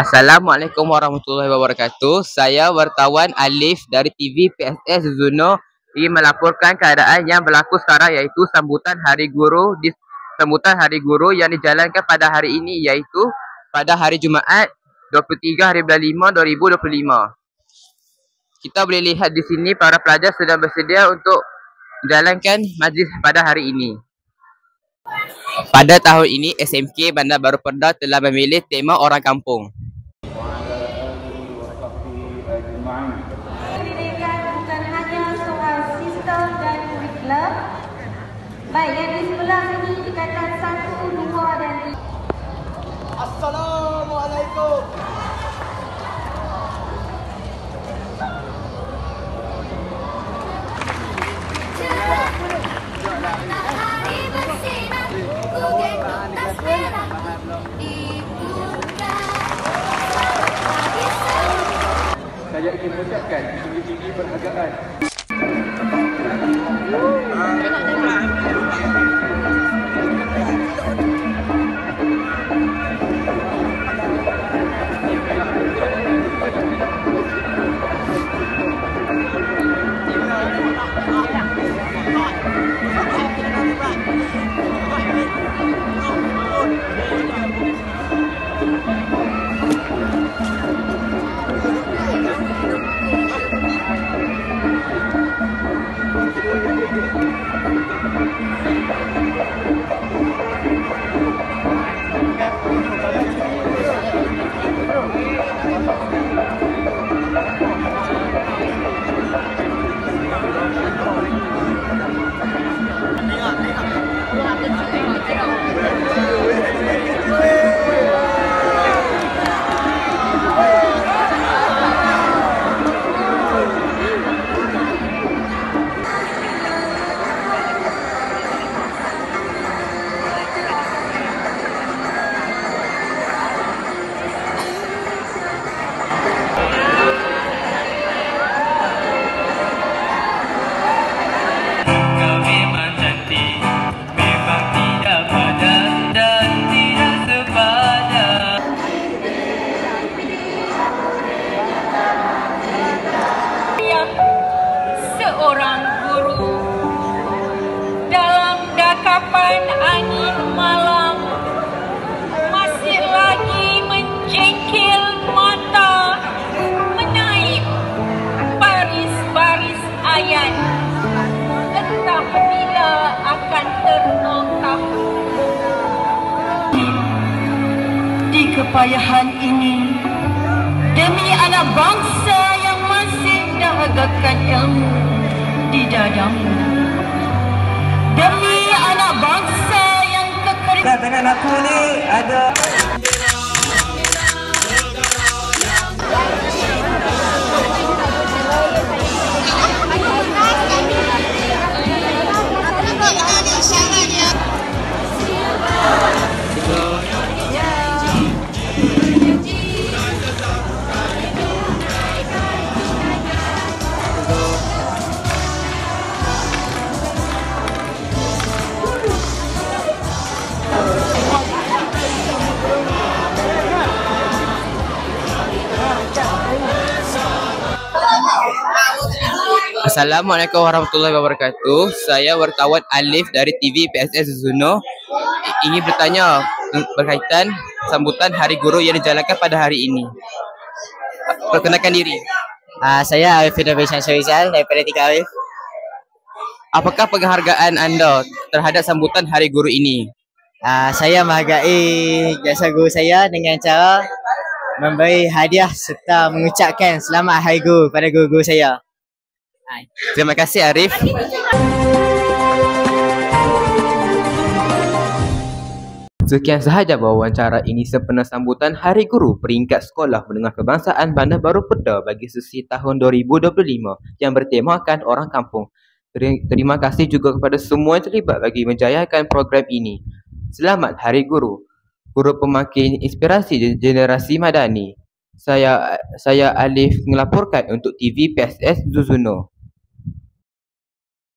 Assalamualaikum warahmatullahi wabarakatuh. Saya wartawan Alif dari TV PSS Zuno ingin melaporkan keadaan yang berlaku sekarang, iaitu sambutan Hari Guru yang dijalankan pada hari ini, iaitu pada hari Jumaat 23 hari bulan 5 2025. Kita boleh lihat di sini para pelajar sedang bersedia untuk menjalankan majlis pada hari ini. Pada tahun ini, SMK Bandar Baru Pedah telah memilih tema Orang Kampung. Pendidikan bukan hanya soal sistem dan kurikulum. Baik, yang di sebelah sini tingkatan 1, 2 dan 5. Assalamualaikum. Saya ingin mengucapkan tinggi-tinggi perhargaan. Seorang guru dalam dakapan angin malam masih lagi menjengkel mata menaip baris-baris ayat, entah bila akan terungkap. Di kepayahan ini, demi anak bangsa yang masih dahagakan ilmu di dadamu, demi anak bangsa yang kekeringan. Dengan aku ni ada Assalamualaikum warahmatullahi wabarakatuh. Saya wartawan Alif dari TV PSS Zuno ingin bertanya berkaitan sambutan Hari Guru yang dijalankan pada hari ini. Perkenalkan diri. Saya Arif Innovation Syrizal daripada Tika Arif. Apakah penghargaan anda terhadap sambutan Hari Guru ini? Saya menghargai jasa guru saya dengan cara memberi hadiah serta mengucapkan selamat Hari Guru pada guru-guru saya. Terima kasih Arif. Sekian sahaja wawancara ini sempena sambutan Hari Guru peringkat Sekolah Menengah Kebangsaan Bandar Baru Pedah bagi sesi tahun 2025 yang bertemakan Orang Kampung. Terima kasih juga kepada semua yang terlibat bagi menjayakan program ini. Selamat Hari Guru. Guru pemakin inspirasi generasi madani. Saya Alif melaporkan untuk TV PSS Zuno.